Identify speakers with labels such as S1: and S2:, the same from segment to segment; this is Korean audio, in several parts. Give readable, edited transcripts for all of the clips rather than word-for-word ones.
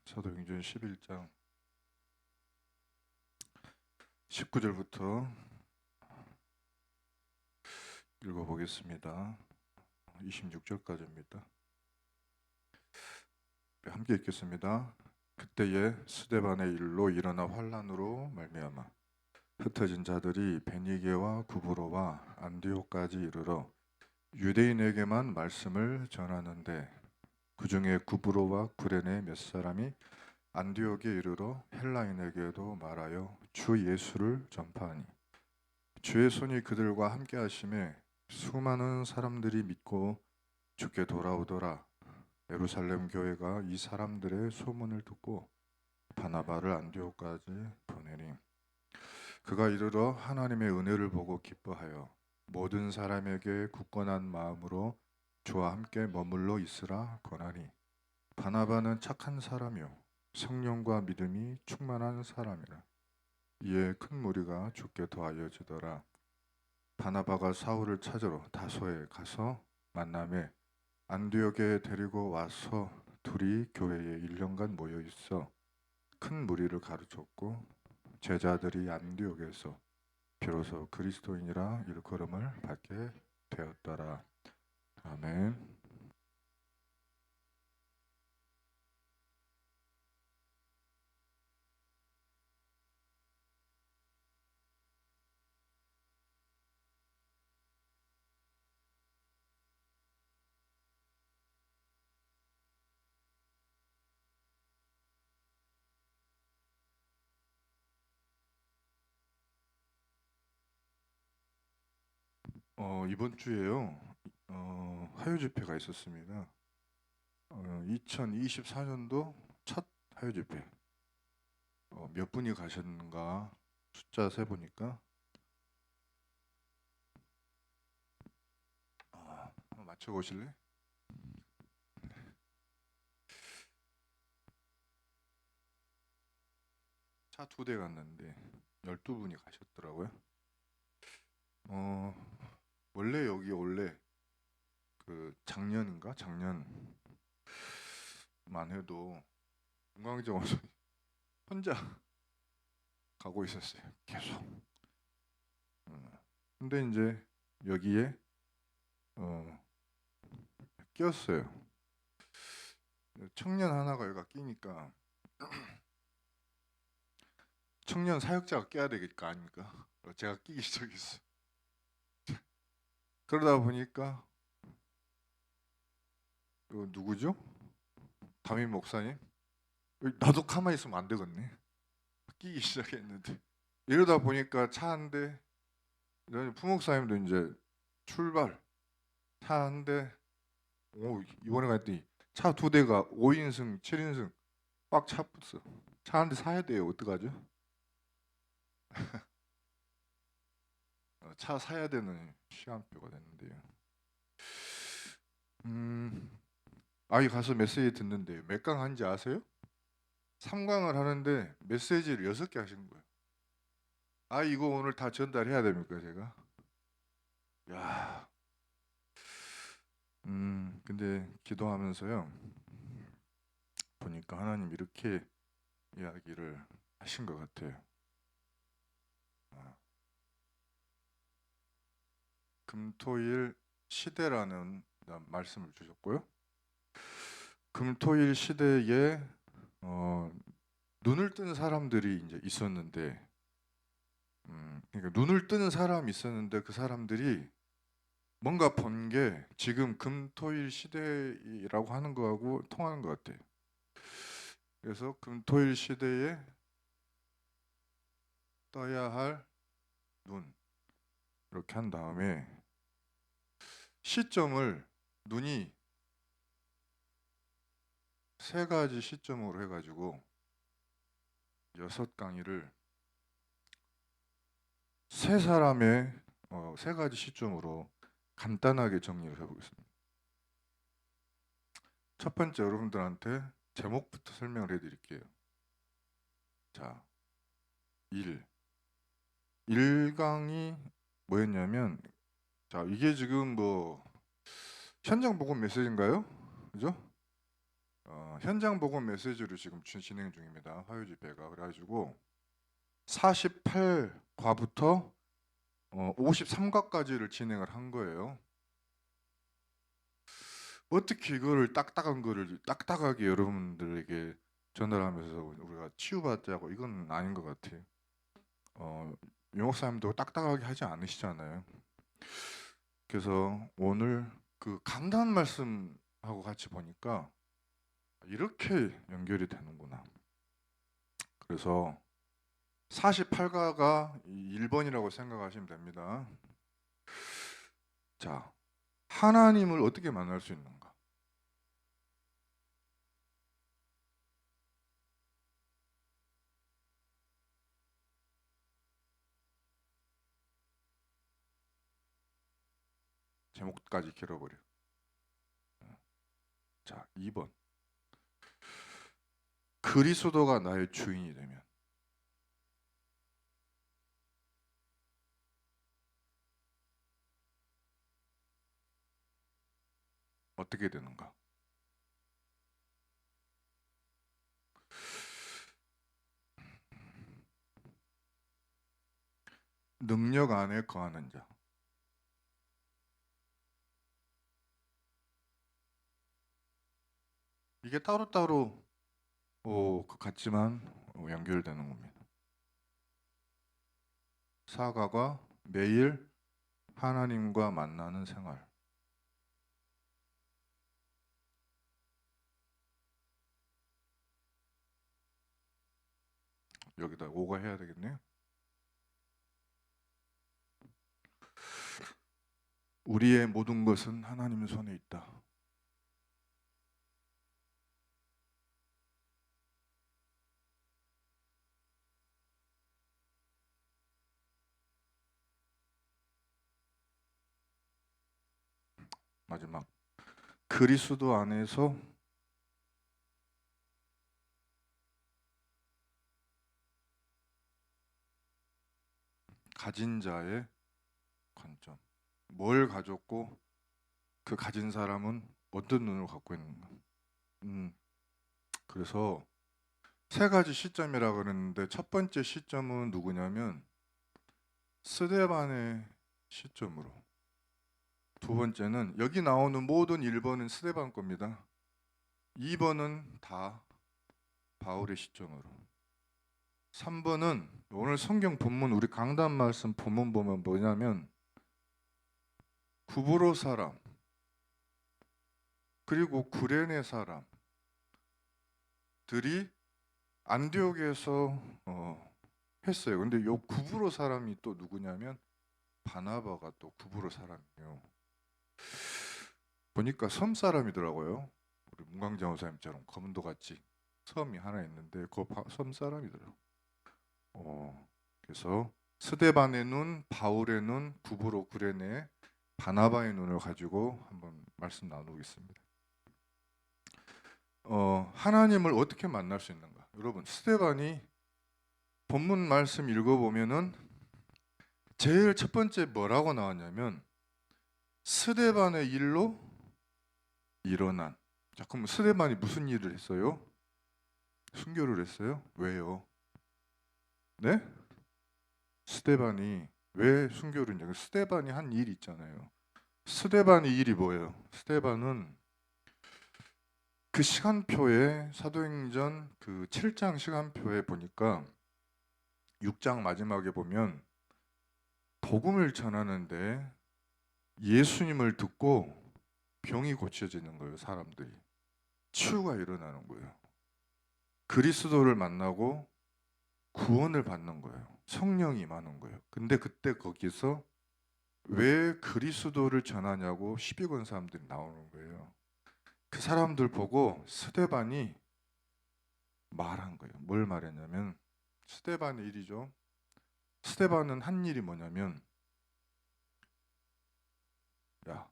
S1: 사도행전 11장 19절부터 읽어보겠습니다. 26절까지입니다. 함께 읽겠습니다. 그때에 스데반의 일로 일어나 환란으로 말미암아 흩어진 자들이 베니게와 구브로와 안디옥까지 이르러 유대인에게만 말씀을 전하는데 그 중에 구브로와 구레네 몇 사람이 안디옥에 이르러 헬라인에게도 말하여 주 예수를 전파하니 주의 손이 그들과 함께 하심에 수많은 사람들이 믿고 주께 돌아오더라. 예루살렘 교회가 이 사람들의 소문을 듣고 바나바를 안디옥까지 보내니 그가 이르러 하나님의 은혜를 보고 기뻐하여 모든 사람에게 굳건한 마음으로 주와 함께 머물러 있으라 권하니 바나바는 착한 사람이요 성령과 믿음이 충만한 사람이라. 이에 큰 무리가 주께 더하여지더라. 바나바가 사울을 찾으러 다소에 가서 만남에 안디옥에 데리고 와서 둘이 교회에 1년간 모여 있어 큰 무리를 가르쳤고 제자들이 안디옥에서 비로소 그리스도인이라 일컬음을 받게 되었더라. 아멘. 이번 주에요. 화요 집회가 있었습니다. 2024년도 첫 화요 집회. 몇 분이 가셨는가 숫자 세 보니까 한번 맞춰 보실래? 차 2대 갔는데 12분이 가셨더라고요. 원래 여기 그 작년만 해도 금강정 혼자 가고 있었어요. 계속. 근데 이제 여기에 끼었어요. 청년 하나가 여기가 끼니까 청년 사역자가 껴야 되겠 거 아닙니까? 제가 끼기 시작했어. 그러다 보니까 누구죠? 담임 목사님? 나도 가만히 있으면 안 되겠네. 끼기 시작했는데 이러다 보니까 차 한 대, 부목사님도 이제 출발, 차 한 대, 이번에 갔더니 차 2대가 5인승, 7인승 꽉 차붙어. 차 한 대 사야 돼요. 어떡하죠? 차 사야 되는 시간표가 됐는데요. 아이 가서 메시지 듣는데 몇 강 한지 아세요? 3강을 하는데 메시지를 6개 하신 거예요. 이거 오늘 다 전달해야 됩니까 제가? 야, 근데 기도하면서요 보니까 하나님 이렇게 이야기를 하신 것 같아요. 금토일 시대라는 말씀을 주셨고요. 금토일 시대에 눈을 뜬 사람들이 이제 있었는데, 그러니까 눈을 뜨는 사람이 있었는데 그 사람들이 뭔가 본 게 지금 금토일 시대라고 하는 거하고 통하는 것 같아요. 그래서 금토일 시대에 떠야 할 눈 이렇게 한 다음에 시점을 눈이 3가지 시점으로 해가지고 6강의를 3사람의 3가지 시점으로 간단하게 정리를 해보겠습니다. 첫 번째 여러분들한테 제목부터 설명을 해드릴게요. 자, 1강이 뭐였냐면, 자 이게 지금 뭐 현장 복음 메시지인가요? 그죠? 현장 복음 메시지로 지금 진행 중입니다. 화요 집회가. 그래가지고 48과부터 53과까지를 진행을 한 거예요. 어떻게 이거를 딱딱한 거를 딱딱하게 여러분들에게 전달하면서 우리가 치유받자고, 이건 아닌 것 같아요. 용목사님도 딱딱하게 하지 않으시잖아요. 그래서 오늘 그 강단 말씀하고 같이 보니까 이렇게 연결이 되는구나. 그래서 48가가 1번이라고 생각하시면 됩니다. 자, 하나님을 어떻게 만날 수 있는가? 제목까지 길어버려. 자, 2번. 그리스도가 나의 주인이 되면. 어떻게 되는가? 능력 안에 거하는 자. 이게 따로따로 같지만 연결되는 겁니다. 사가가 매일 하나님과 만나는 생활. 여기다 5가 해야 되겠네요. 우리의 모든 것은 하나님 손에 있다. 마지막. 그리스도 안에서 가진 자의 관점. 뭘 가졌고 그 가진 사람은 어떤 눈을 갖고 있는가. 그래서 세 가지 시점이라 그러는데 첫 번째 시점은 누구냐면 스데반의 시점으로. 두 번째는 여기 나오는 모든 1번은 스데반 겁니다. 2번은 다 바울의 시점으로. 3번은 오늘 성경 본문, 우리 강단 말씀 본문 보면 뭐냐면 구브로 사람 그리고 구레네 사람들이 안디옥에서 했어요. 근데 요 구브로 사람이 또 누구냐면 바나바가 또 구브로 사람이에요. 보니까 섬 사람이더라고요. 우리 문광장 호사님처럼 검은도 같이 섬이 하나 있는데 그 섬 사람이더라고요. 그래서 스데반의 눈, 바울의 눈, 구브로 구레네, 바나바의 눈을 가지고 한번 말씀 나누겠습니다. 하나님을 어떻게 만날 수 있는가? 여러분, 스데반이 본문 말씀 읽어보면은 제일 첫 번째 뭐라고 나왔냐면 스데반의 일로 일어난. 자, 그럼 스데반이 무슨 일을 했어요? 순교를 했어요? 왜요? 네? 스데반이 왜 순교를 했냐? 스데반이 한 일이 있잖아요. 스데반의 일이 뭐예요? 스데반은 그 시간표에 사도행전 그 7장 시간표에 보니까 6장 마지막에 보면 복음을 전하는데 예수님을 듣고 병이 고쳐지는 거예요. 사람들이 치유가 일어나는 거예요. 그리스도를 만나고 구원을 받는 거예요. 성령이 임하는 거예요. 근데 그때 거기서 왜 그리스도를 전하냐고 시비 건 사람들이 나오는 거예요. 그 사람들 보고 스데반이 말한 거예요. 뭘 말했냐면 스데반의 일이죠. 스데반은 한 일이 뭐냐면 야,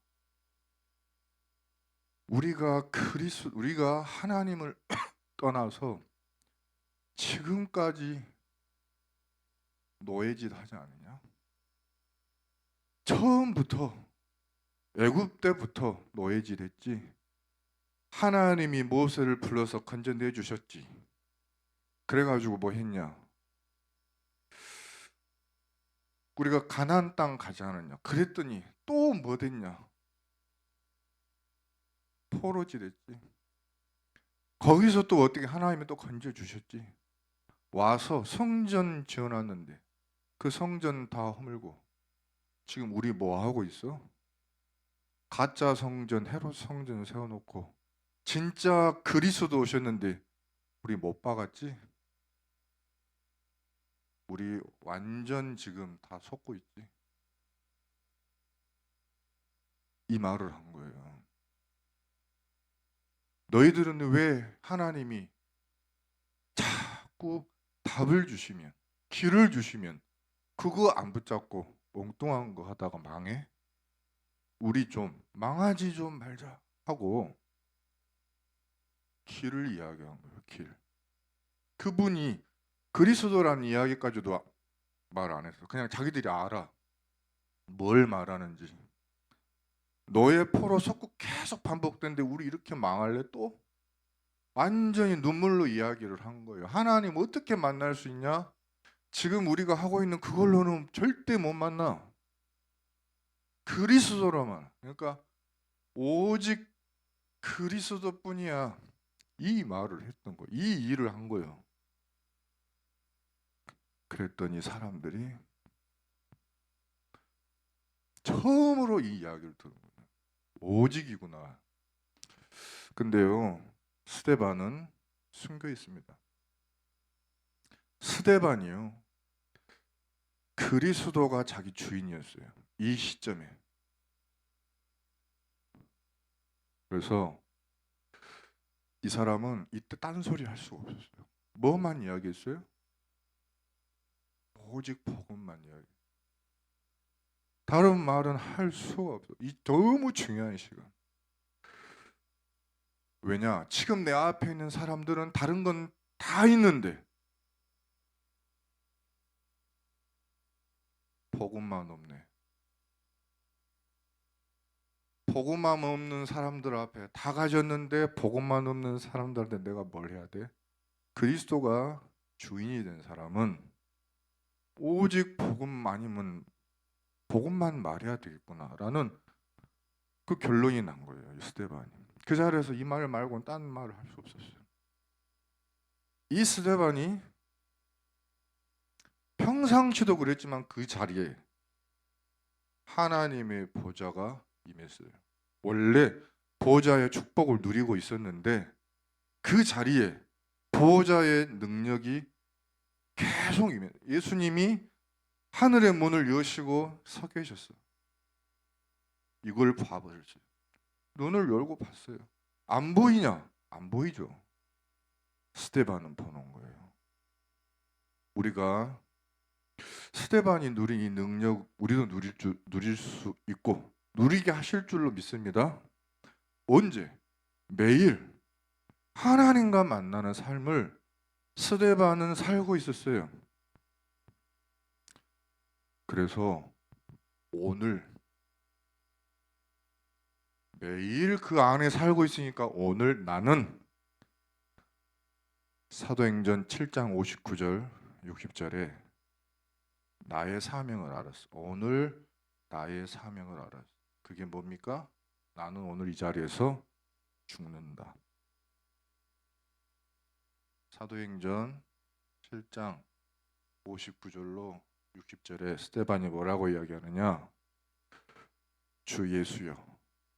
S1: 우리가 하나님을 떠나서 지금까지 노예짓 하지 않느냐? 처음부터 애굽 때부터 노예짓 했지. 하나님이 모세를 불러서 건져내 주셨지. 그래가지고 뭐 했냐? 우리가 가나안 땅 가지 않았냐? 그랬더니 또 뭐 됐냐? 포로지 됐지. 거기서 또 어떻게 하나님이 또 건져 주셨지. 와서 성전 지어놨는데 그 성전 다 허물고 지금 우리 뭐 하고 있어? 가짜 성전, 헤롯 성전 세워놓고 진짜 그리스도 오셨는데 우리 못 박았지? 우리 완전 지금 다 속고 있지. 이 말을 한 거예요. 너희들은 왜 하나님이 자꾸 답을 주시면, 길을 주시면 그거 안 붙잡고 엉뚱한 거 하다가 망해? 우리 좀 망하지 좀 말자 하고 길을 이야기한 거예요. 길. 그분이 그리스도라는 이야기까지도 말 안 했어. 그냥 자기들이 알아. 뭘 말하는지. 너의 포로 속국 계속 반복되는데 우리 이렇게 망할래 또? 완전히 눈물로 이야기를 한 거예요. 하나님 어떻게 만날 수 있냐? 지금 우리가 하고 있는 그걸로는 절대 못 만나. 그리스도로만. 그러니까 오직 그리스도뿐이야. 이 말을 했던 거예요. 이 일을 한 거예요. 그랬더니 사람들이 처음으로 이 이야기를 들은 거예요. 오직이구나. 근데요, 스데반은 숨겨 있습니다. 스데반이요, 그리스도가 자기 주인이었어요. 이 시점에. 그래서 이 사람은 이때 딴소리 할 수가 없었어요. 뭐만 이야기했어요? 오직 복음만 이야기. 다른 말은 할 수가 없어. 이 너무 중요한 시간. 왜냐? 지금 내 앞에 있는 사람들은 다른 건 다 있는데 복음만 없네. 복음만 없는 사람들 앞에 다 가졌는데 복음만 없는 사람들한테 내가 뭘 해야 돼? 그리스도가 주인이 된 사람은 오직 복음 아니면 복음만 말해야 되겠구나라는 그 결론이 난 거예요. 스데반이. 그 자리에서 이 말 말고는 딴 말을 할 수 없었어요. 이 스데반이 평상시도 그랬지만 그 자리에 하나님의 보좌가 임했어요. 원래 보좌의 축복을 누리고 있었는데 그 자리에 보좌의 능력이 계속 임해. 예수님이 하늘의 문을 여시고 서 계셨어. 이걸 봐버렸어요. 눈을 열고 봤어요. 안 보이냐? 안 보이죠. 스데반은 보는 거예요. 우리가 스데반이 누린 이 능력 우리도 누릴 수 있고 누리게 하실 줄로 믿습니다. 언제? 매일 하나님과 만나는 삶을 스데반은 살고 있었어요. 그래서 오늘 매일 그 안에 살고 있으니까 오늘 나는 사도행전 7장 59절 60절에 나의 사명을 알았어. 오늘 나의 사명을 알았어. 그게 뭡니까? 나는 오늘 이 자리에서 죽는다. 사도행전 7장 59절로 60절에 스데반이 뭐라고 이야기하느냐? 주 예수여,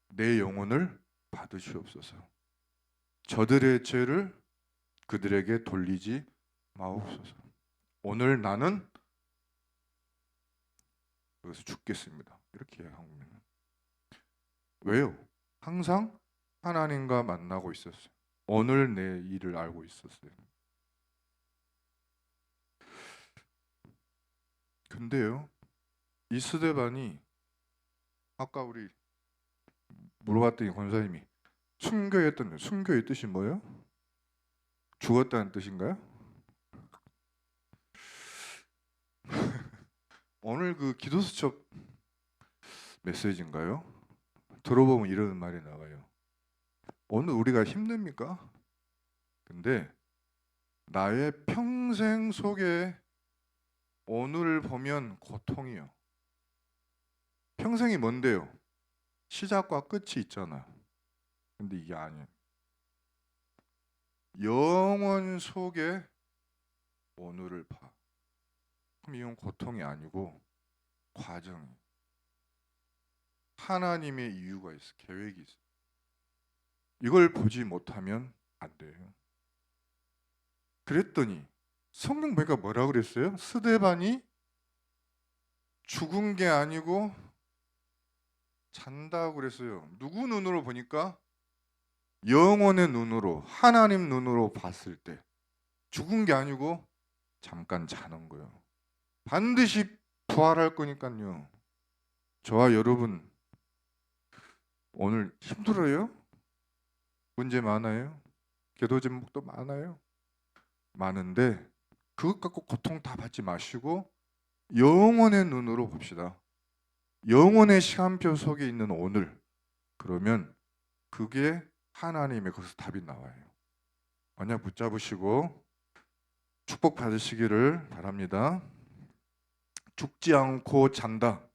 S1: 내 영혼을 받으시옵소서. 저들의 죄를 그들에게 돌리지 마옵소서. 오늘 나는 여기서 죽겠습니다. 이렇게 이야기합니다. 왜요? 항상 하나님과 만나고 있었어요. 오늘 내 일을 알고 있었어요. 근데요, 이 스데반이 아까 우리 물어봤더니 권사님이 순교했던 순교의 뜻이 뭐예요? 죽었다는 뜻인가요? 오늘 그 기도수첩 메시지인가요? 들어보면 이런 말이 나와요. 오늘 우리가 힘듭니까? 근데 나의 평생 속에 오늘을 보면 고통이요. 평생이 뭔데요? 시작과 끝이 있잖아. 근데 이게 아니에요. 영원 속에 오늘을 봐. 그럼 이건 고통이 아니고 과정이. 하나님의 이유가 있어, 계획이 있어. 이걸 보지 못하면 안 돼요. 그랬더니 성경 보니까 뭐라 그랬어요? 스데반이 죽은 게 아니고 잔다고 그랬어요. 누구 눈으로 보니까? 영혼의 눈으로, 하나님 눈으로 봤을 때 죽은 게 아니고 잠깐 자는 거예요. 반드시 부활할 거니까요. 저와 여러분 오늘 힘들어요? 문제 많아요? 기도 제목도 많아요? 많은데 그것 갖고 고통 다 받지 마시고 영혼의 눈으로 봅시다. 영혼의 시간표 속에 있는 오늘. 그러면 그게 하나님의 거기서 답이 나와요. 언약 붙잡으시고 축복 받으시기를 바랍니다. 죽지 않고 잔다.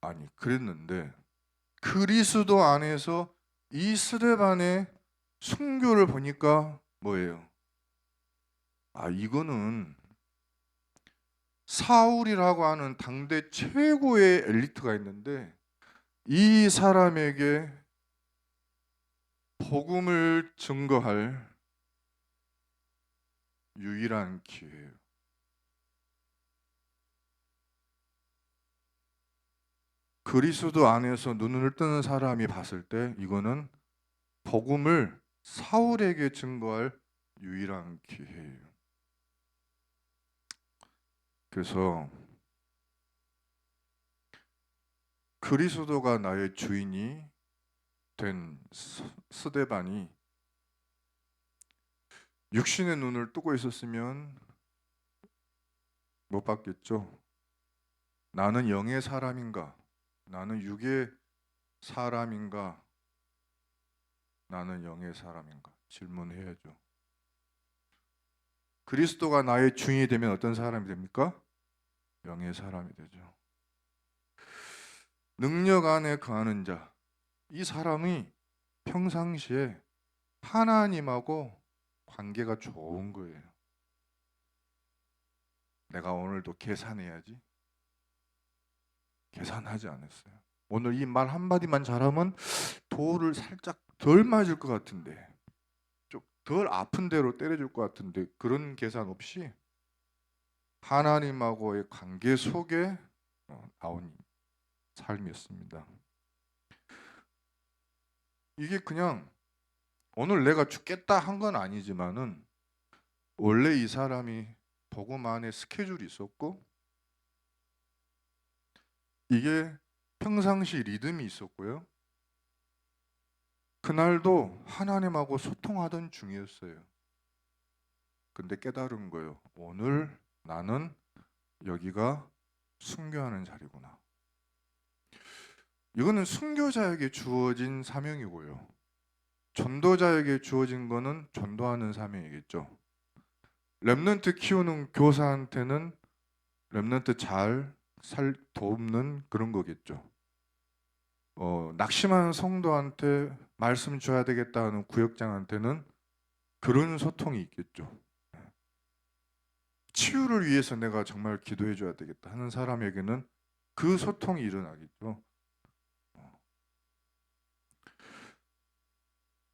S1: 아니 그랬는데 그리스도 안에서 이 스데반의 순교를 보니까 뭐예요? 아 이거는 사울이라고 하는 당대 최고의 엘리트가 있는데 이 사람에게 복음을 증거할 유일한 기회예요. 그리스도 안에서 눈을 뜨는 사람이 봤을 때 이거는 복음을 사울에게 증거할 유일한 기회예요. 그래서 그리스도가 나의 주인이 된 스데반이 육신의 눈을 뜨고 있었으면 못 봤겠죠. 나는 영의 사람인가? 나는 육의 사람인가? 나는 영의 사람인가? 질문해야죠. 그리스도가 나의 주인이 되면 어떤 사람이 됩니까? 영의 사람이 되죠. 능력 안에 거하는 자. 이 사람이 평상시에 하나님하고 관계가 좋은 거예요. 내가 오늘도 계산해야지. 계산하지 않았어요. 오늘 이 말 한마디만 잘하면 돌을 살짝 덜 맞을 것 같은데 좀 덜 아픈 대로 때려줄 것 같은데 그런 계산 없이 하나님하고의 관계 속에 나온 삶이었습니다. 이게 그냥 오늘 내가 죽겠다 한 건 아니지만은 원래 이 사람이 복음 안에 스케줄이 있었고 이게 평상시 리듬이 있었고요. 그날도 하나님하고 소통하던 중이었어요. 근데 깨달은 거예요. 오늘 나는 여기가 순교하는 자리구나. 이거는 순교자에게 주어진 사명이고요. 전도자에게 주어진 거는 전도하는 사명이겠죠. 렘넌트 키우는 교사한테는 렘넌트 잘 돕는 그런 거겠죠. 낙심한 성도한테 말씀 줘야 되겠다 하는 구역장한테는 그런 소통이 있겠죠. 치유를 위해서 내가 정말 기도해 줘야 되겠다 하는 사람에게는 그 소통이 일어나겠죠.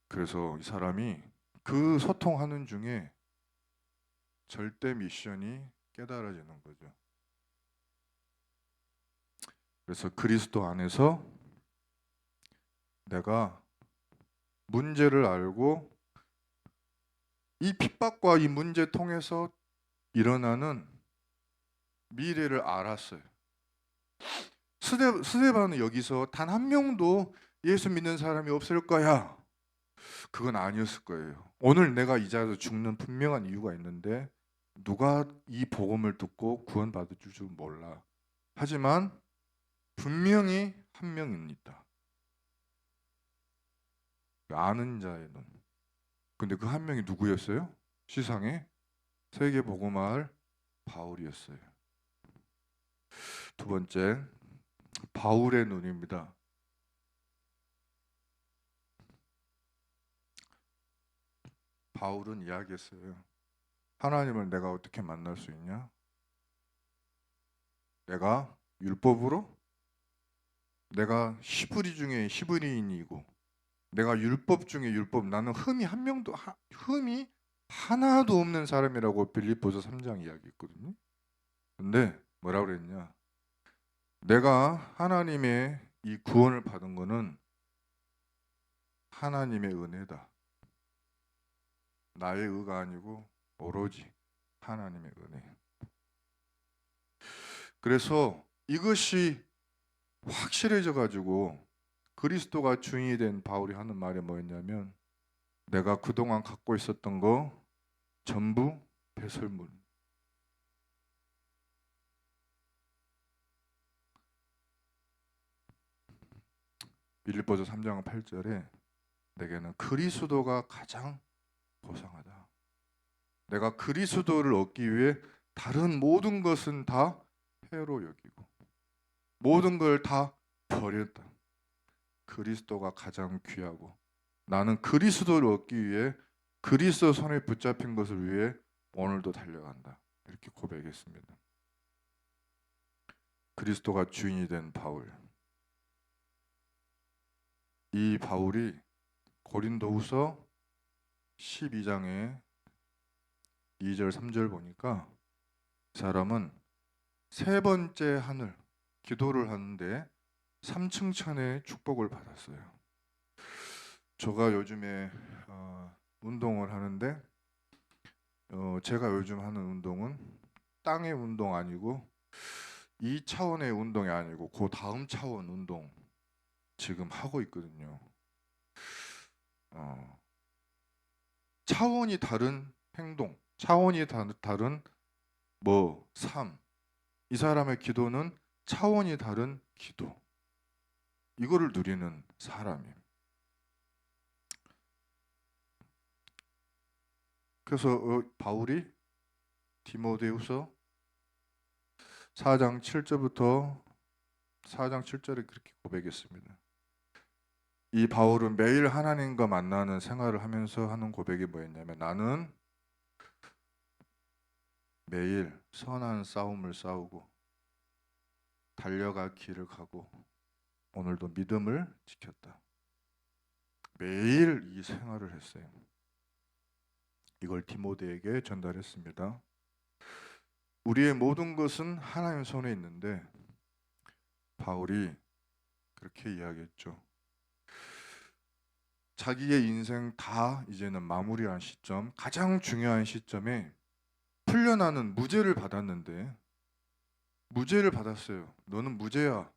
S1: 그래서 이 사람이 그 소통하는 중에 절대 미션이 깨달아지는 거죠. 그래서 그리스도 안에서 내가 문제를 알고 이 핍박과 이 문제 통해서 일어나는 미래를 알았어요. 스데반은 여기서 단 한 명도 예수 믿는 사람이 없을 거야. 그건 아니었을 거예요. 오늘 내가 이 자리에서 죽는 분명한 이유가 있는데 누가 이 복음을 듣고 구원받을 줄 몰라. 하지만 분명히 한 명입니다. 아는 자의 눈. 근데 그 한 명이 누구였어요? 시상의 세계 복음화할 바울이었어요. 두 번째, 바울의 눈입니다. 바울은 이야기했어요. 하나님을 내가 어떻게 만날 수 있냐? 내가 율법으로? 내가 히브리 중에 히브리인이고 내가 율법 중에 율법, 나는 흠이 하나도 없는 사람이라고 빌립보서 3장 이야기했거든요. 근데 뭐라고 그랬냐? 내가 하나님의 이 구원을 받은 거는 하나님의 은혜다. 나의 의가 아니고 오로지 하나님의 은혜. 그래서 이것이 확실해져 가지고 그리스도가 주인이 된 바울이 하는 말이 뭐였냐면, 내가 그동안 갖고 있었던 거 전부 배설물. 빌립보서 3장 8절에 내게는 그리스도가 가장 고상하다. 내가 그리스도를 얻기 위해 다른 모든 것은 다 해로 여기고 모든 걸 다 버렸다. 그리스도가 가장 귀하고 나는 그리스도를 얻기 위해 그리스도 손에 붙잡힌 것을 위해 오늘도 달려간다. 이렇게 고백했습니다. 그리스도가 주인이 된 바울. 이 바울이 고린도후서 12장에 2절 3절 보니까 이 사람은 세 번째 하늘 기도를 하는데 3층 천의 축복을 받았어요. 제가 요즘에 운동을 하는데 제가 요즘 하는 운동은 땅의 운동 아니고 이 차원의 운동이 아니고 그 다음 차원 운동 지금 하고 있거든요. 차원이 다른 행동, 차원이 다른 삶. 이 사람의 기도는 차원이 다른 기도. 이거를 누리는 사람이에요. 그래서 바울이 디모데후서 4장 7절부터 4장 7절에 그렇게 고백했습니다. 이 바울은 매일 하나님과 만나는 생활을 하면서 하는 고백이 뭐였냐면, 나는 매일 선한 싸움을 싸우고 달려갈 길을 가고 오늘도 믿음을 지켰다. 매일 이 생활을 했어요. 이걸 디모데에게 전달했습니다. 우리의 모든 것은 하나님 손에 있는데 바울이 그렇게 이야기했죠. 자기의 인생 다 이제는 마무리한 시점, 가장 중요한 시점에 풀려나는 무죄를 받았는데, 무죄를 받았어요. 너는 무죄야.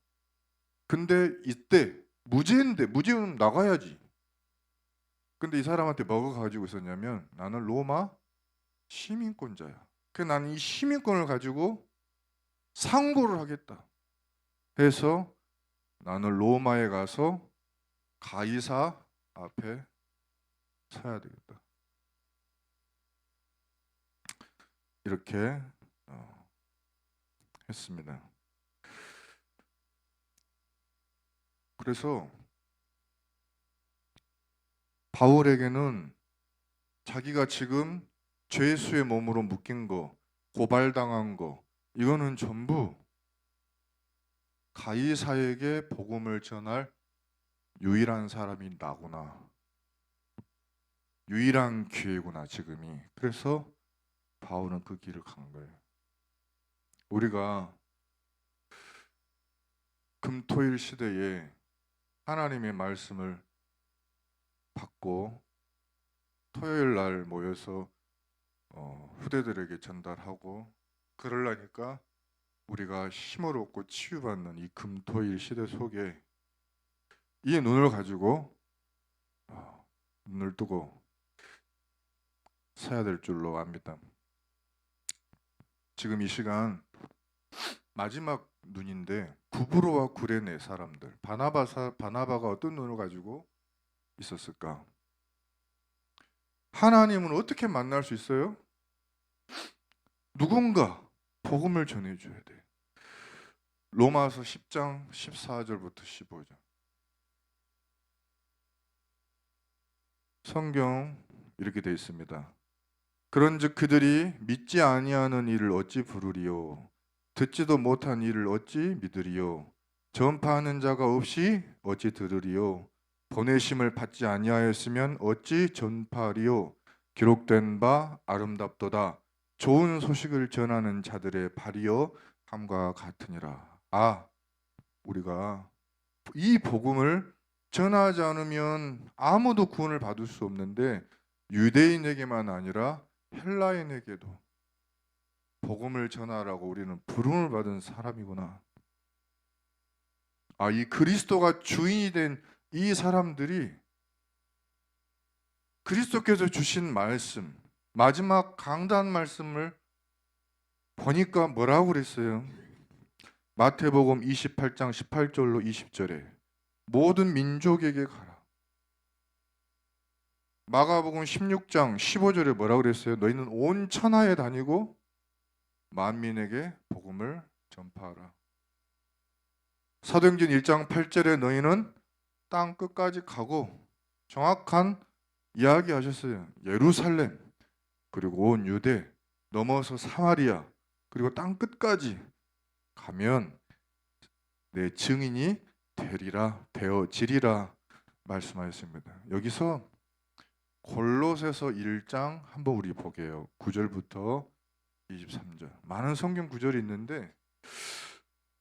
S1: 근데 이때 무죄는 나가야지. 근데 이 사람한테 뭐가 가지고 있었냐면, 나는 로마 시민권자야. 그래서 나는 이 시민권을 가지고 상고를 하겠다 해서 나는 로마에 가서 가이사 앞에 서야 되겠다. 이렇게 했습니다. 그래서 바울에게는 자기가 지금 죄수의 몸으로 묶인 거, 고발당한 거, 이거는 전부 가이사에게 복음을 전할 유일한 사람이 나구나. 유일한 기회구나 지금이. 그래서 바울은 그 길을 간 거예요. 우리가 금토일 시대에 하나님의 말씀을 받고 토요일 날 모여서 후대들에게 전달하고 그러려니까 우리가 힘을 얻고 치유받는 이 금토일 시대 속에 이 눈을 가지고 눈을 뜨고 서야 될 줄로 압니다. 지금 이 시간 마지막 눈인데 구브로와 구레네 사람들, 바나바가 어떤 눈을 가지고 있었을까? 하나님은 어떻게 만날 수 있어요? 누군가 복음을 전해줘야 돼. 로마서 10장 14절부터 15절. 성경 이렇게 되어 있습니다. 그런즉 그들이 믿지 아니하는 일을 어찌 부르리요? 듣지도 못한 일을 어찌 믿으리요? 전파하는 자가 없이 어찌 들으리요? 보내심을 받지 아니하였으면 어찌 전파하리요? 기록된 바 아름답도다. 좋은 소식을 전하는 자들의 발이여 함과 같으니라. 우리가 이 복음을 전하지 않으면 아무도 구원을 받을 수 없는데, 유대인에게만 아니라 헬라인에게도 복음을 전하라고 우리는 부름을 받은 사람이구나. 이 그리스도가 주인이 된 이 사람들이 그리스도께서 주신 말씀, 마지막 강단 말씀을 보니까 뭐라고 그랬어요? 마태복음 28장 18절로 20절에 모든 민족에게 가라. 마가복음 16장 15절에 뭐라고 그랬어요? 너희는 온 천하에 다니고 만민에게 복음을 전파하라. 사도행전 1장 8절에 너희는 땅 끝까지 가고, 정확한 이야기 하셨어요. 예루살렘, 그리고 온 유대, 넘어서 사마리아, 그리고 땅 끝까지 가면 내 증인이 되어지리라 말씀하셨습니다. 여기서 골로새서 1장 한번 우리 보게요. 9절부터 23절. 많은 성경 구절이 있는데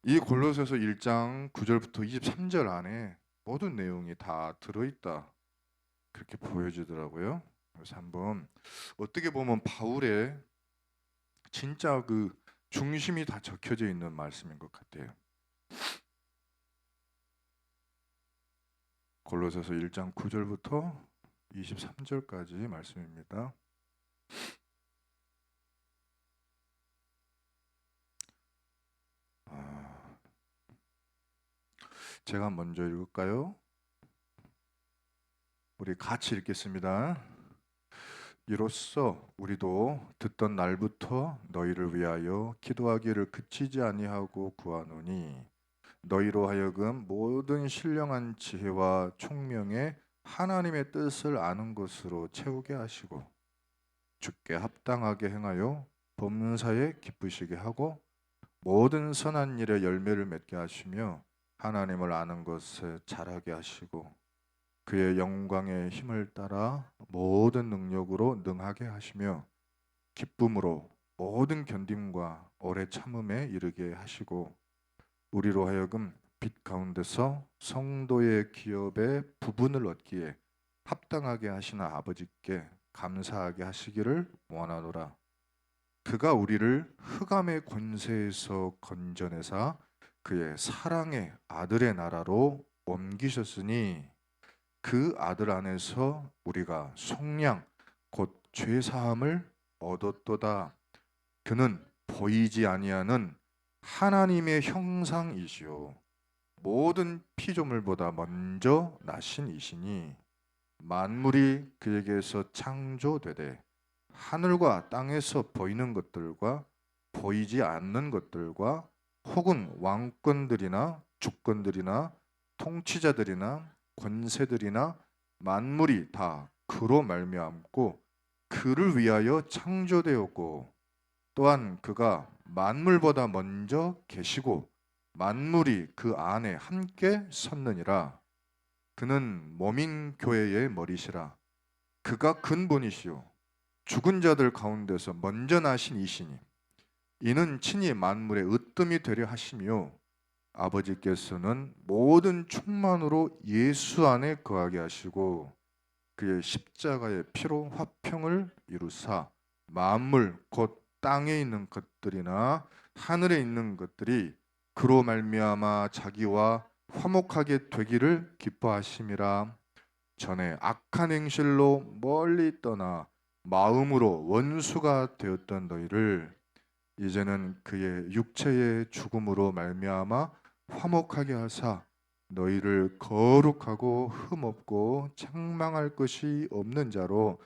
S1: 이 골로새서 1장 9절부터 23절 안에 모든 내용이 다 들어있다, 그렇게 보여지더라고요. 그래서 한번 어떻게 보면 바울의 진짜 그 중심이 다 적혀져 있는 말씀인 것 같아요. 골로새서 1장 9절부터 23절까지 말씀입니다. 제가 먼저 읽을까요? 우리 같이 읽겠습니다. 이로써 우리도 듣던 날부터 너희를 위하여 기도하기를 그치지 아니하고 구하노니, 너희로 하여금 모든 신령한 지혜와 총명에 하나님의 뜻을 아는 것으로 채우게 하시고, 주께 합당하게 행하여 범사에 기쁘시게 하고 모든 선한 일에 열매를 맺게 하시며 하나님을 아는 것에 자라게 하시고 그의 영광의 힘을 따라 모든 능력으로 능하게 하시며 기쁨으로 모든 견딤과 오래 참음에 이르게 하시고, 우리로 하여금 빛 가운데서 성도의 기업의 부분을 얻기에 합당하게 하시는 아버지께 감사하게 하시기를 원하노라. 그가 우리를 흑암의 권세에서 건져내사 그의 사랑의 아들의 나라로 옮기셨으니, 그 아들 안에서 우리가 속량 곧 죄사함을 얻었도다. 그는 보이지 아니하는 하나님의 형상이시요 모든 피조물보다 먼저 나신 이시니, 만물이 그에게서 창조되되 하늘과 땅에서 보이는 것들과 보이지 않는 것들과 혹은 왕권들이나 주권들이나 통치자들이나 권세들이나 만물이 다 그로 말미암고 그를 위하여 창조되었고, 또한 그가 만물보다 먼저 계시고 만물이 그 안에 함께 섰느니라. 그는 몸인 교회의 머리시라. 그가 근본이시요 죽은 자들 가운데서 먼저 나신 이시니, 이는 친히 만물의 으뜸이 되려 하시며 아버지께서는 모든 충만으로 예수 안에 거하게 하시고 그의 십자가의 피로 화평을 이루사 만물 곧 땅에 있는 것들이나 하늘에 있는 것들이 그로 말미암아 자기와 화목하게 되기를 기뻐하심이라. 전에 악한 행실로 멀리 떠나 마음으로 원수가 되었던 너희를 이제는 그의 육체의 죽음으로 말미암아 화목하게 하사 너희를 거룩하고 흠없고 책망할 것이 없는 자로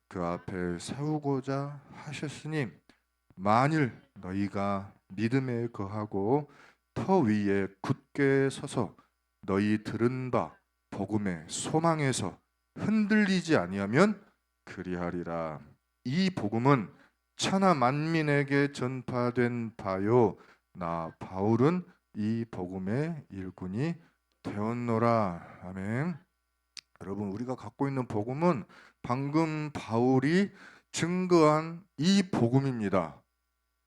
S1: 그 앞에 세우고자 하셨으니 만일 너희가 믿음에 거하고 터 위에 굳게 서서 너희 들은 바 복음의 소망에서 흔들리지 아니하면 그리하리라. 이 복음은 천하 만민에게 전파된 바요 나 바울은 이 복음의 일꾼이 되었노라. 아멘. 여러분, 우리가 갖고 있는 복음은 방금 바울이 증거한 이 복음입니다.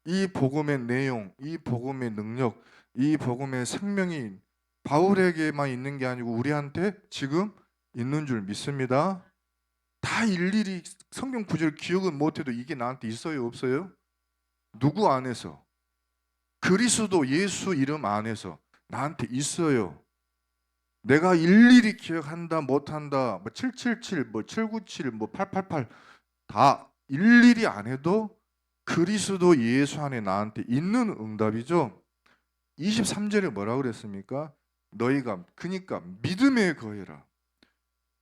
S1: 이 복음의 내용, 이 복음의 능력, 이 복음의 생명이 바울에게만 있는 게 아니고 우리한테 지금 있는 줄 믿습니다. 다 일일이 성경 구절 기억은 못해도 이게 나한테 있어요, 없어요? 누구 안에서? 그리스도 예수 이름 안에서 나한테 있어요. 내가 일일이 기억한다, 못한다, 뭐 777, 뭐 797, 뭐 888 다 일일이 안 해도 그리스도 예수 안에 나한테 있는 응답이죠. 23절에 뭐라 그랬습니까? 너희가 그러니까 믿음에 거해라.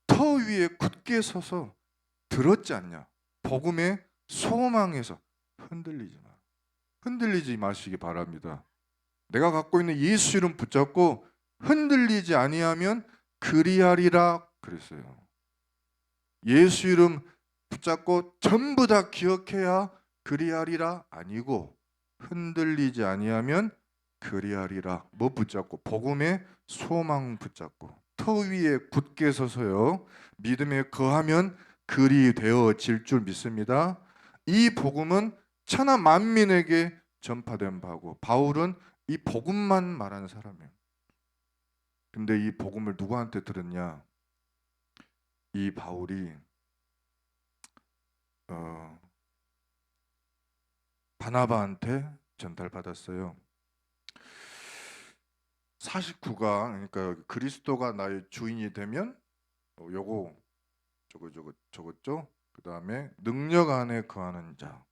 S1: 터 위에 굳게 서서 들었지 않냐? 복음의 소망에서 흔들리지 마. 흔들리지 마시기 바랍니다. 내가 갖고 있는 예수 이름 붙잡고 흔들리지 아니하면 그리하리라 그랬어요. 예수 이름 붙잡고 전부 다 기억해야 그리하리라 아니고 흔들리지 아니하면 그리하리라. 뭐 붙잡고? 복음의 소망 붙잡고 터 위에 굳게 서서요 믿음에 거하면 그리 되어질 줄 믿습니다. 이 복음은 천하 만민에게 전파된 바고 바울은 이 복음만 말하는 사람이에요. 근데 이 복음을 누구한테 들었냐? 이 바울이 바나바한테 전달받았어요. 49가 그러니까 그리스도가 나의 주인이 되면 요거 저거죠. 그 다음에 능력 안에 거하는 자.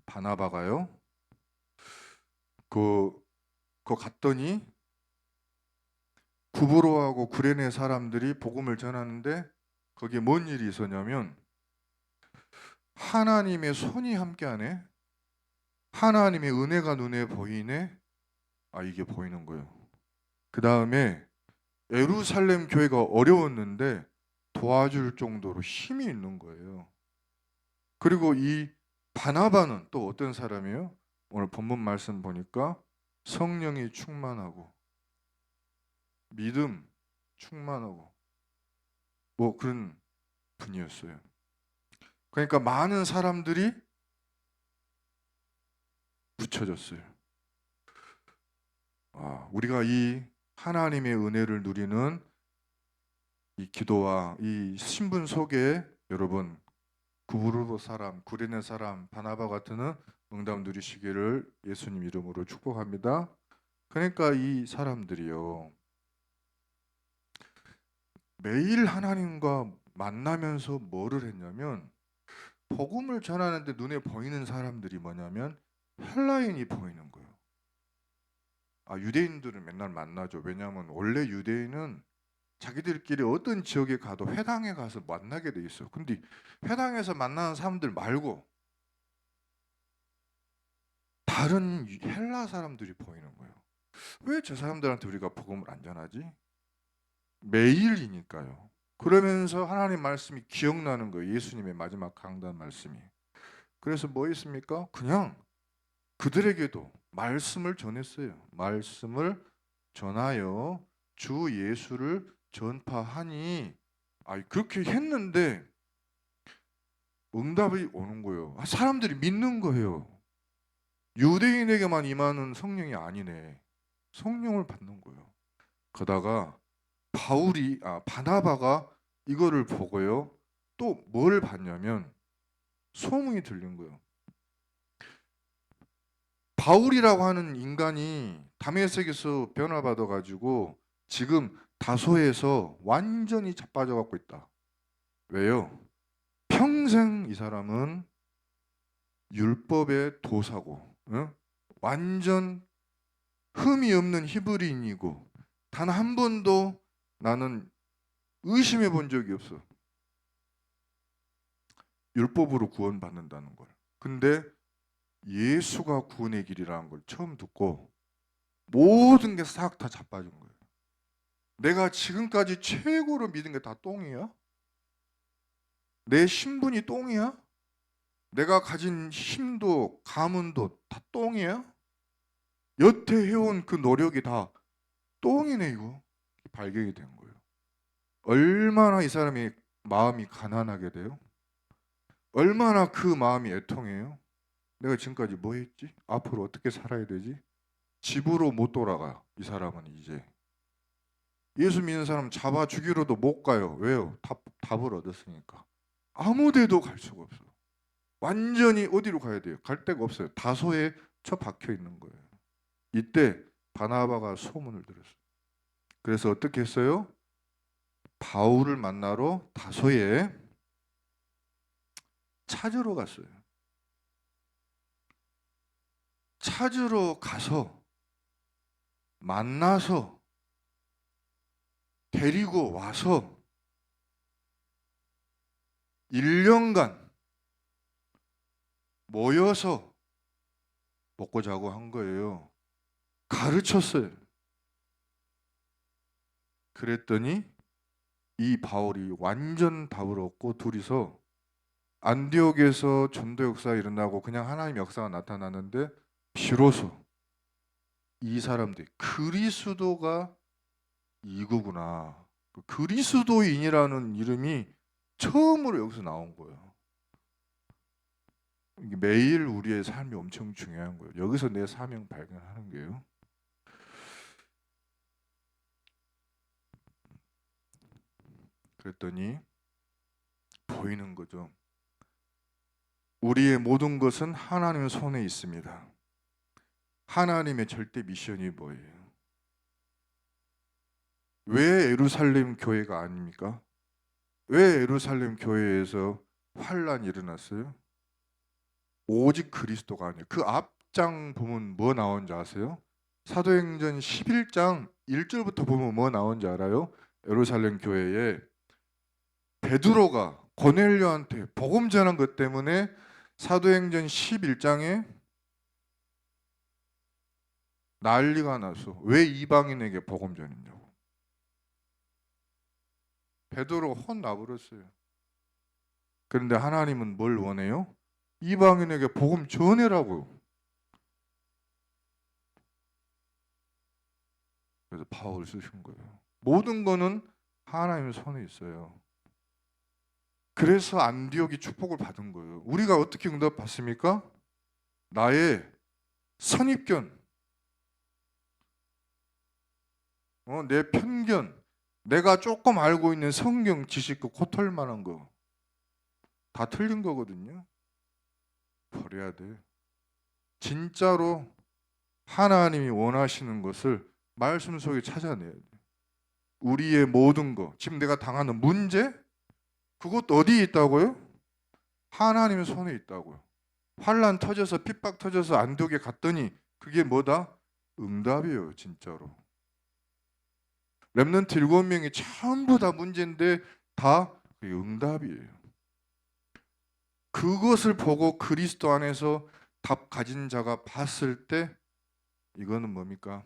S1: 바나바가요. 그 갔더니 구브로하고 구레네 사람들이 복음을 전하는데 거기에 뭔 일이 있었냐면 하나님의 손이 함께하네. 하나님의 은혜가 눈에 보이네. 아 이게 보이는 거예요. 그 다음에 예루살렘 교회가 어려웠는데 도와줄 정도로 힘이 있는 거예요. 그리고 이 바나바는 또 어떤 사람이에요? 오늘 본문 말씀 보니까 성령이 충만하고 믿음 충만하고 뭐 그런 분이었어요. 그러니까 많은 사람들이 붙여졌어요. 우리가 이 하나님의 은혜를 누리는 이 기도와 이 신분 속에 여러분 구브르도 사람, 구레네 사람, 바나바 같은 응답 누리시기를 예수님 이름으로 축복합니다. 그러니까 이 사람들이요 매일 하나님과 만나면서 뭐를 했냐면 복음을 전하는데 눈에 보이는 사람들이 뭐냐면 헬라인이 보이는 거예요. 유대인들은 맨날 만나죠. 왜냐하면 원래 유대인은 자기들끼리 어떤 지역에 가도 회당에 가서 만나게 돼 있어요. 근데 회당에서 만나는 사람들 말고 다른 헬라 사람들이 보이는 거예요. 왜 저 사람들한테 우리가 복음을 안 전하지? 매일이니까요. 그러면서 하나님 말씀이 기억나는 거예요. 예수님의 마지막 강단 말씀이. 그래서 뭐 했습니까? 그냥 그들에게도 말씀을 전했어요. 말씀을 전하여 주 예수를 전파하니 그렇게 했는데 응답이 오는 거예요. 사람들이 믿는 거예요. 유대인에게만 임하는 성령이 아니네. 성령을 받는 거예요. 그러다가 바나바가 이거를 보고요. 또 뭘 봤냐면 소문이 들린 거예요. 바울이라고 하는 인간이 다메섹에서 변화받아 가지고 지금 다소에서 완전히 자빠져 갖고 있다. 왜요? 평생 이 사람은 율법의 도사고 완전 흠이 없는 히브리인이고 단 한 번도 나는 의심해 본 적이 없어. 율법으로 구원받는다는 걸. 근데 예수가 구원의 길이라는 걸 처음 듣고 모든 게 싹 다 자빠진 거예요. 내가 지금까지 최고로 믿은 게 다 똥이야? 내 신분이 똥이야? 내가 가진 힘도 가문도 다 똥이야? 여태 해온 그 노력이 다 똥이네 이거. 발견이 된 거예요. 얼마나 이 사람이 마음이 가난하게 돼요? 얼마나 그 마음이 애통해요? 내가 지금까지 뭐 했지? 앞으로 어떻게 살아야 되지? 집으로 못 돌아가. 이 사람은 이제 예수 믿는 사람 잡아 죽이러도 못 가요. 왜요? 답을 얻었으니까. 아무 데도 갈 수가 없어. 완전히 어디로 가야 돼요? 갈 데가 없어요. 다소에 처박혀 있는 거예요. 이때 바나바가 소문을 들었어요. 그래서 어떻게 했어요? 바울을 만나러 다소에 찾으러 갔어요. 찾으러 가서 만나서 데리고 와서 1년간 모여서 먹고 자고 한 거예요. 가르쳤어요. 그랬더니 이 바울이 완전 답을 얻고 둘이서 안디옥에서 전도 역사가 일어나고 그냥 하나님 역사가 나타나는데 비로소 이 사람들이 그리스도가 이구구나. 그리스도인이라는 이름이 처음으로 여기서 나온 거예요. 이게 매일 우리의 삶이 엄청 중요한 거예요. 여기서 내 사명 발견하는 게요. 그랬더니 보이는 거죠. 우리의 모든 것은 하나님의 손에 있습니다. 하나님의 절대 미션이 뭐예요? 왜 예루살렘 교회가 아닙니까? 왜 예루살렘 교회에서 환란이 일어났어요? 오직 그리스도가 아니에요. 그 앞장 보면 뭐 나온지 아세요? 사도행전 11장 1절부터 보면 뭐 나온지 알아요? 예루살렘 교회에 베드로가 고넬료한테 복음 전한 것 때문에 사도행전 11장에 난리가 나서 왜 이방인에게 복음 전했냐고. 베드로 혼나버렸어요. 그런데 하나님은 뭘 원해요? 이방인에게 복음 전해라고요. 그래서 바울을 쓰신 거예요. 모든 거는 하나님의 손에 있어요. 그래서 안디옥이 축복을 받은 거예요. 우리가 어떻게 응답받습니까? 나의 선입견, 내 편견, 내가 조금 알고 있는 성경 지식 그 코털만한 거 다 틀린 거거든요. 버려야 돼. 진짜로 하나님이 원하시는 것을 말씀 속에 찾아내야 돼. 우리의 모든 거, 지금 내가 당하는 문제, 그것도 어디에 있다고요? 하나님의 손에 있다고요. 환란 터져서 핍박 터져서 안독에 갔더니 그게 뭐다? 응답이에요, 진짜로. 렘넌트 7명이 전부 다 문제인데 다 응답이에요. 그것을 보고 그리스도 안에서 답 가진 자가 봤을 때 이거는 뭡니까?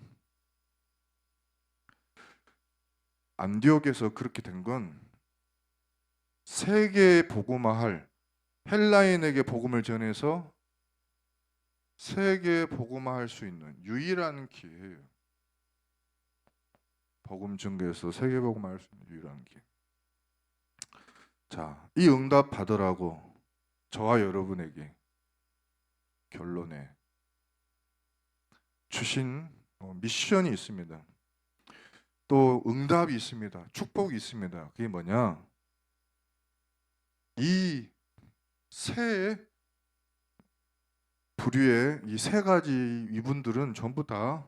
S1: 안디옥에서 그렇게 된 건 세계에 복음화할 헬라인에게 복음을 전해서 세계에 복음화할 수 있는 유일한 기회예요. 복음 증거에서 세계 복음화할 수 있는 유일한 기회. 자, 이 응답 받으라고 저와 여러분에게 결론에 주신 미션이 있습니다. 또 응답이 있습니다. 축복이 있습니다. 그게 뭐냐? 이 세 부류의 이 세 가지 이분들은 전부 다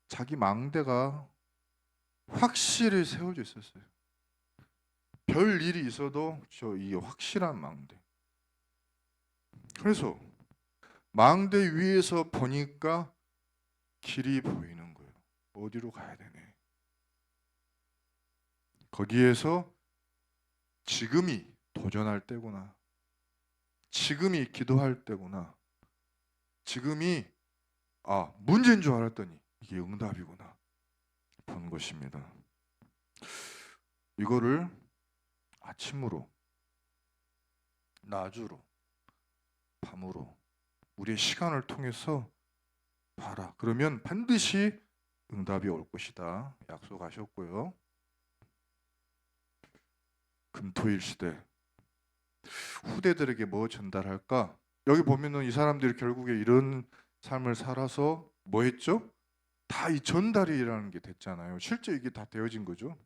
S1: 자기 망대가 확실히 세워져 있었어요. 별 일이 있어도 저 이 확실한 망대. 그래서 망대 위에서 보니까 길이 보이는 거예요. 어디로 가야 되네. 거기에서 지금이 도전할 때구나. 지금이 기도할 때구나. 지금이 문제인 줄 알았더니 이게 응답이구나 본 것입니다. 이거를 아침으로, 낮으로, 밤으로 우리의 시간을 통해서 봐라. 그러면 반드시 응답이 올 것이다. 약속하셨고요. 금토일 시대 후대들에게 뭐 전달할까? 여기 보면은 이 사람들이 결국에 이런 삶을 살아서 뭐 했죠? 다 이 전달이라는 게 됐잖아요. 실제 이게 다 되어진 거죠.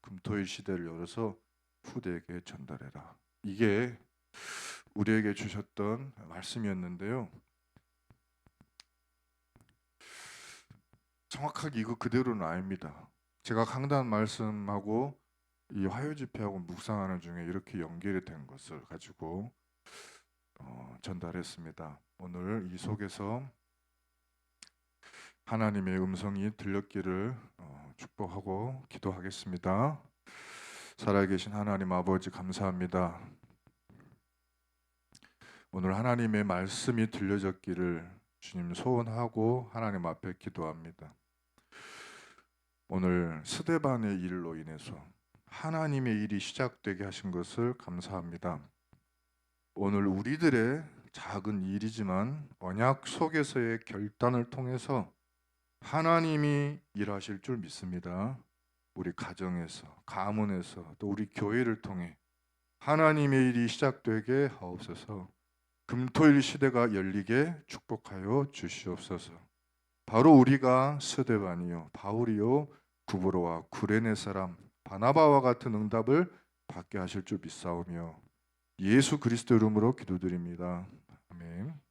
S1: 금토일 시대를 열어서 후대에게 전달해라. 이게 우리에게 주셨던 말씀이었는데요. 정확하게 이거 그대로는 아닙니다. 제가 강단 말씀하고 이 화요 집회하고 묵상하는 중에 이렇게 연결이 된 것을 가지고 전달했습니다. 오늘 이 속에서 하나님의 음성이 들렸기를 축복하고 기도하겠습니다. 살아계신 하나님 아버지 감사합니다. 오늘 하나님의 말씀이 들려졌기를 주님 소원하고 하나님 앞에 기도합니다. 오늘 스데반의 일로 인해서 하나님의 일이 시작되게 하신 것을 감사합니다. 오늘 우리들의 작은 일이지만 언약 속에서의 결단을 통해서 하나님이 일하실 줄 믿습니다. 우리 가정에서, 가문에서, 또 우리 교회를 통해 하나님의 일이 시작되게 하옵소서. 금토일 시대가 열리게 축복하여 주시옵소서. 바로 우리가 스데반이요 바울이요 구브로와 구레네 사람 바나바와 같은 응답을 받게 하실 줄 믿사오며 예수 그리스도 이름으로 기도드립니다. 아멘.